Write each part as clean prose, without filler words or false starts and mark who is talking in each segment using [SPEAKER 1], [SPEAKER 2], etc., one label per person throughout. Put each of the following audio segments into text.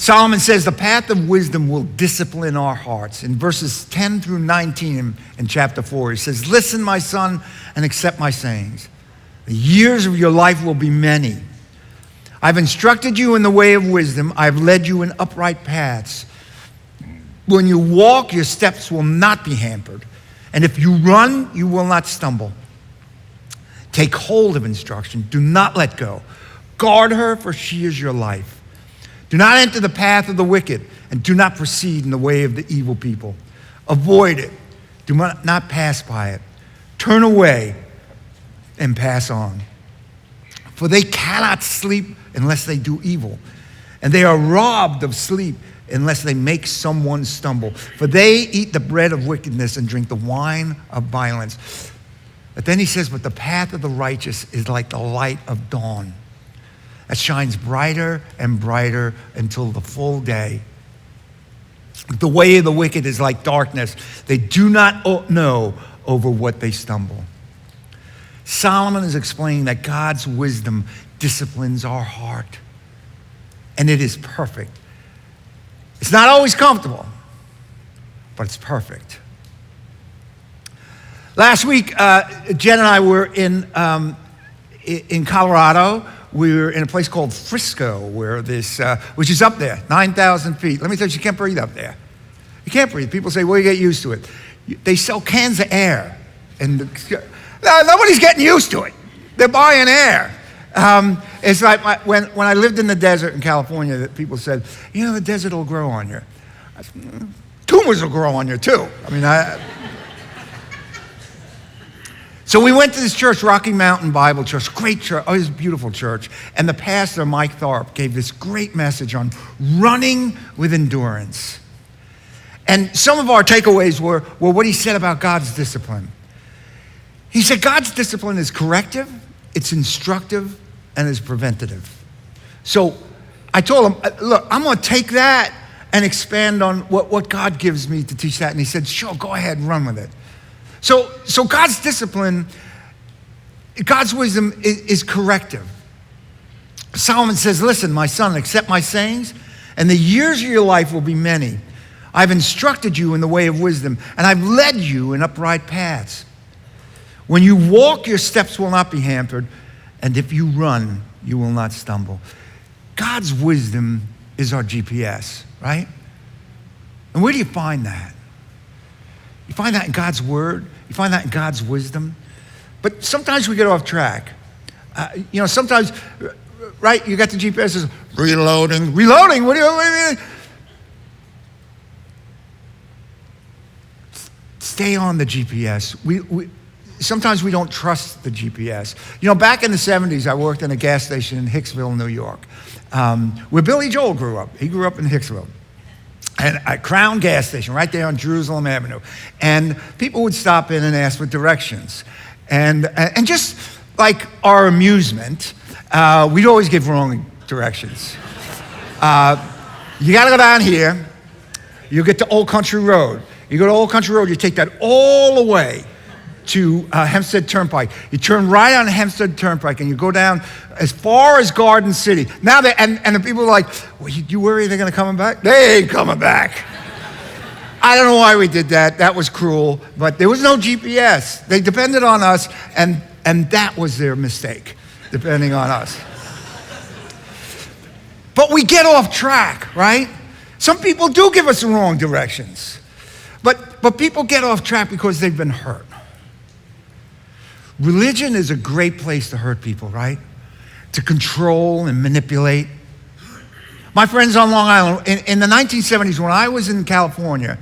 [SPEAKER 1] Solomon says the path of wisdom will discipline our hearts. In verses 10 through 19 in chapter 4, he says, listen, my son, and accept my sayings. The years of your life will be many. I've instructed you in the way of wisdom. I've led you in upright paths. When you walk, your steps will not be hampered. And if you run, you will not stumble. Take hold of instruction. Do not let go. Guard her, for she is your life. Do not enter the path of the wicked, and do not proceed in the way of the evil people. Avoid it. Do not pass by it. Turn away and pass on. For they cannot sleep unless they do evil, and they are robbed of sleep unless they make someone stumble. For they eat the bread of wickedness and drink the wine of violence. But then he says, but the path of the righteous is like the light of dawn that shines brighter and brighter until the full day. The way of the wicked is like darkness. They do not know over what they stumble. Solomon is explaining that God's wisdom disciplines our heart, and it is perfect. It's not always comfortable, but it's perfect. Last week, Jen and I were in Colorado. We were in a place called Frisco, where which is up there, 9,000 feet. Let me tell you can't breathe up there. You can't breathe. People say, well, you get used to it. They sell cans of air. And nobody's getting used to it. They're buying air. It's like when I lived in the desert in California, that people said, the desert will grow on you. Tumors will grow on you, too. So we went to this church, Rocky Mountain Bible Church, great church. Oh, it was a beautiful church. And the pastor, Mike Tharp, gave this great message on running with endurance. And some of our takeaways were what he said about God's discipline. He said God's discipline is corrective, it's instructive, and it's preventative. So I told him, look, I'm going to take that and expand on what God gives me to teach that. And he said, sure, go ahead and run with it. So God's discipline, God's wisdom is corrective. Solomon says, listen, my son, accept my sayings, and the years of your life will be many. I've instructed you in the way of wisdom, and I've led you in upright paths. When you walk, your steps will not be hampered, and if you run, you will not stumble. God's wisdom is our GPS, right? And where do you find that? You find that in God's word. You find that in God's wisdom. But sometimes we get off track. Sometimes, right, you got the GPS, says, reloading. What do you mean? Stay on the GPS. Sometimes we don't trust the GPS. Back in the 70s, I worked in a gas station in Hicksville, New York, where Billy Joel grew up. He grew up in Hicksville. And a Crown gas station right there on Jerusalem Avenue. And people would stop in and ask for directions. And just like our amusement, we'd always give wrong directions. You got to go down here. You get to Old Country Road. You go to Old Country Road, you take that all the way to Hempstead Turnpike. You turn right on Hempstead Turnpike and you go down as far as Garden City. Now, and the people are like, well, you worry they're going to come back? They ain't coming back. I don't know why we did that. That was cruel. But there was no GPS. They depended on us, and that was their mistake, depending on us. But we get off track, right? Some people do give us the wrong directions. But people get off track because they've been hurt. Religion is a great place to hurt people, right? To control and manipulate. My friends on Long Island, in the 1970s, when I was in California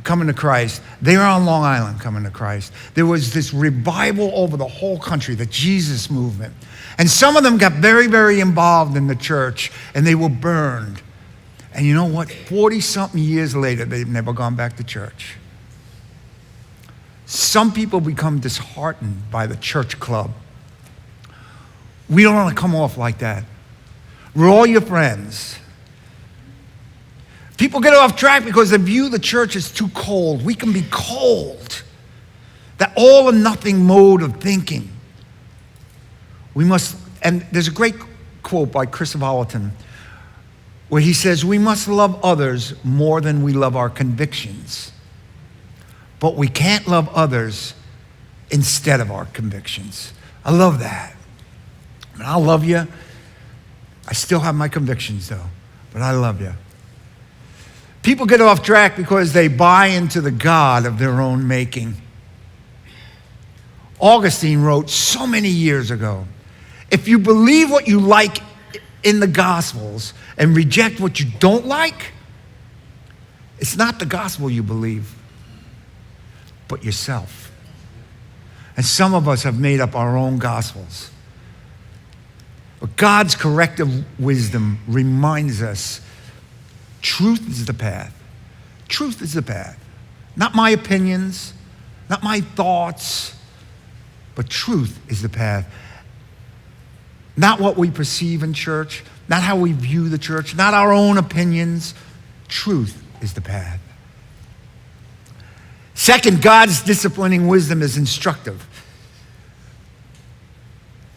[SPEAKER 1] coming to Christ, they were on Long Island coming to Christ. There was this revival over the whole country, the Jesus movement. And some of them got very, very involved in the church, and they were burned. And you know what? 40-something years later, they've never gone back to church. Some people become disheartened by the church club. We don't want to come off like that. We're all your friends. People get off track because they view the church as too cold. We can be cold. That all or nothing mode of thinking. We must, and there's a great quote by Chris Volatin. where he says we must love others more than we love our convictions. But we can't love others instead of our convictions. I love that. And I love you. I still have my convictions though, but I love you. People get off track because they buy into the God of their own making. Augustine wrote so many years ago, if you believe what you like in the Gospels and reject what you don't like, it's not the gospel you believe, but yourself. And some of us have made up our own gospels. But God's corrective wisdom reminds us truth is the path. Truth is the path. Not my opinions, not my thoughts, but truth is the path. Not what we perceive in church, not how we view the church, not our own opinions. Truth is the path. Second, God's disciplining wisdom is instructive.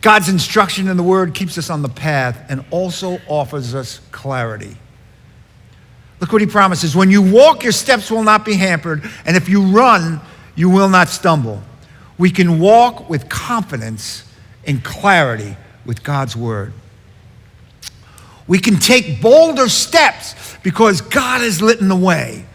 [SPEAKER 1] God's instruction in the Word keeps us on the path and also offers us clarity. Look what he promises. When you walk, your steps will not be hampered, and if you run, you will not stumble. We can walk with confidence and clarity with God's Word. We can take bolder steps because God has lit the way.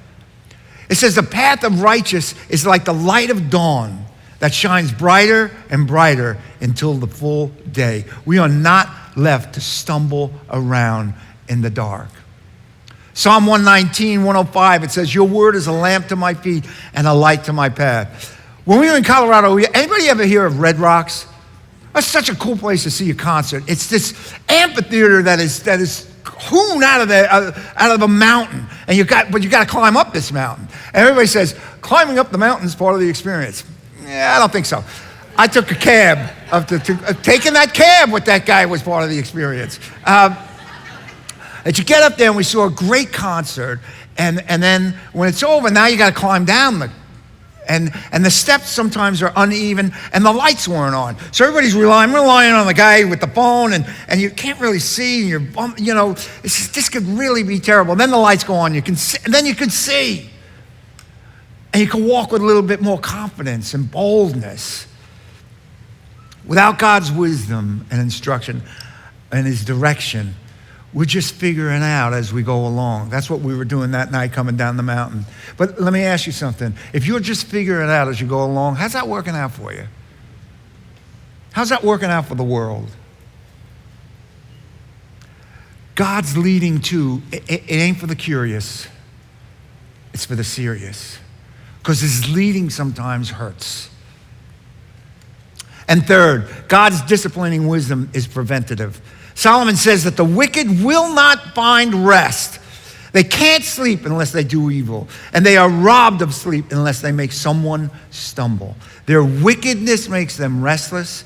[SPEAKER 1] It says the path of righteous is like the light of dawn that shines brighter and brighter until the full day. We are not left to stumble around in the dark. Psalm 119, 105, it says, your word is a lamp to my feet and a light to my path. When we were in Colorado, anybody ever hear of Red Rocks? That's such a cool place to see a concert. It's this amphitheater that is hewn out of a mountain, and you got to climb up this mountain. And everybody says climbing up the mountain is part of the experience. Yeah, I don't think so. I took a cab taking that cab with that guy was part of the experience. And you get up there, and we saw a great concert, and then when it's over, now you got to climb down and the steps sometimes are uneven, and the lights weren't on. So everybody's relying on the guy with the phone, and you can't really see, and this could really be terrible. Then the lights go on, you can see, and then you can see. And you can walk with a little bit more confidence and boldness. Without God's wisdom and instruction and his direction, we're just figuring out as we go along. That's what we were doing that night coming down the mountain. But let me ask you something. If you're just figuring it out as you go along, how's that working out for you? How's that working out for the world? God's leading too. It ain't for the curious. It's for the serious. Because his leading sometimes hurts. And third, God's disciplining wisdom is preventative. Solomon says that the wicked will not find rest. They can't sleep unless they do evil. And they are robbed of sleep unless they make someone stumble. Their wickedness makes them restless,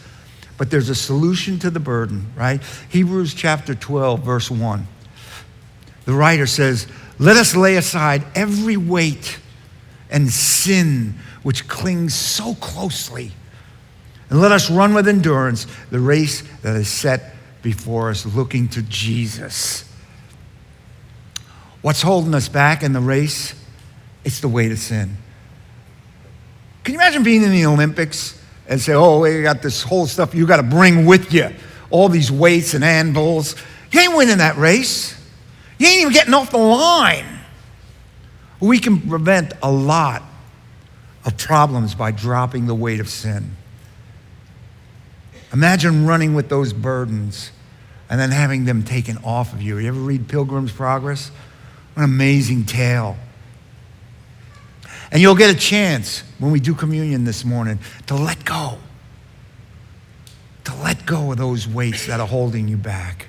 [SPEAKER 1] but there's a solution to the burden, right? Hebrews chapter 12, verse 1. The writer says, let us lay aside every weight and sin which clings so closely. And let us run with endurance the race that is set before us, looking to Jesus. What's holding us back in the race? It's the weight of sin. Can you imagine being in the Olympics and say, oh, we got this whole stuff you got to bring with you, all these weights and anvils. You ain't winning that race. You ain't even getting off the line. We can prevent a lot of problems by dropping the weight of sin. Imagine running with those burdens and then having them taken off of you. You ever read Pilgrim's Progress? What an amazing tale. And you'll get a chance when we do communion this morning to let go. To let go of those weights that are holding you back.